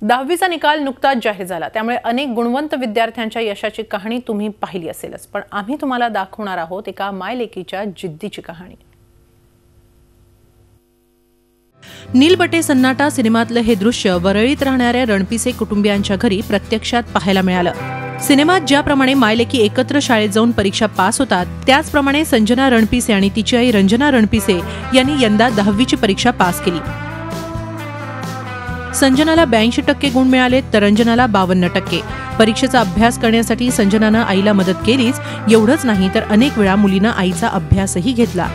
10वीचा निकाल नुकताच जाहीर झाला, त्यामुळे अनेक गुणवंत विद्यार्थ्यांच्या यशाची कहाणी तुम्ही पाहिली असेलच, पण आम्ही तुम्हाला दाखवणार आहोत एका मायलेकीच्या जिद्दीची कहाणी। नीलबटे सन्नाटा सिनेमातलं हे दृश्य वरळीत राहणाऱ्या रणपिसे कुटुंबियांच्या घरी प्रत्यक्षात पाहायला मिळालं। सिनेमात ज्याप्रमाणे मायलेकी एकत्र शाळेत जाऊन परीक्षा पास होतात, त्याचप्रमाणे संजना रणपिसे आणि तिची आई रंजना रणपिसे यांनी यंदा 10वीची परीक्षा पास केली। संजनाला 82% गुण मिळाले तर रंजनाला 52%। परीक्षेचा अभ्यास करण्यासाठी संजनानं आईला मदत केलीच, एवढंच नाही तर अनेक वेळा मुलीनं आईचा अभ्यासही घेतला।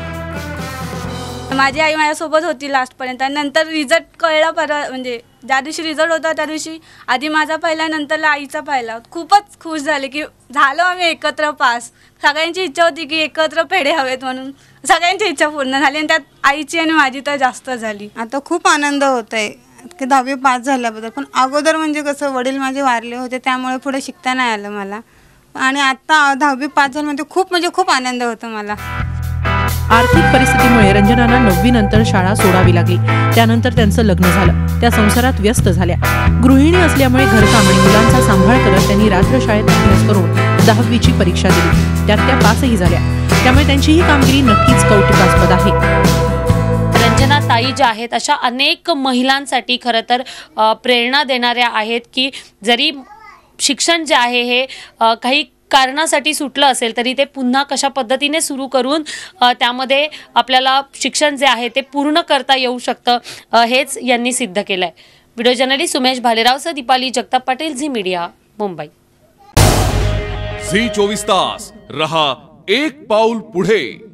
माझी आई माझ्यासोबत होती लास्टपर्यंत। नंतर रिझल्ट कळला, म्हणजे ज्या दिवशी रिझल्ट होता त्या दिवशी आधी माझा पहिला, नंतरला आईचा पहिला। खूपच खुश झाले की झालो आम्ही एकत्र पास। सगळ्यांची इच्छा होती की एकत्र पेढे हवेत म्हणून, सगळ्यांची इच्छा पूर्ण झाली आणि त्यात आईची आणि माझी तर जास्त झाली। आता खूप आनंद होत आहे की 10वी पास झाल्याबद्दल, पण अगोदर म्हणजे कसं वडील माझे वारले होते, त्यामुळे पुढे शिकता नाही आलं मला। आणि आता 10वी पास झाल्यामध्ये खूप आनंद होतो मला। आर्थिक परिस्थितीमुळे रंजनाला 9वी नंतर शाळा सोडावी लागली। त्यानंतर त्यांचं लग्न झालं, त्या संसारात व्यस्त झाल्या। गृहिणी असल्यामुळे घरकाम आणि मुलांचा सांभाळ करत त्यांनी रात्र शाळेत अभ्यास करून 10वीची परीक्षा दिली, त्यात त्या पासही झाल्या। त्यामुळे त्यांची ही कामगिरी नक्कीच कौतुकास्पद आहे। रंजना ताई ज्या आहेत अशा अनेक महिलांसाठी खरं तर प्रेरणा देणाऱ्या आहेत की जरी शिक्षण जे आहे हे काही कारणासाठी सुटलं असेल तरी ते पुन्हा कशा पद्धतीने सुरू करून त्यामध्ये आपल्याला शिक्षण जे आहे ते पूर्ण करता येऊ शकतं, हेच यांनी सिद्ध केलंय। व्हिडिओ जर्नलिस्ट सुमेश भालेरावसह Deepali Jagtap Patil, Zee media, Mumbai. Zee 24 तास रहा एक पाऊल पुढे।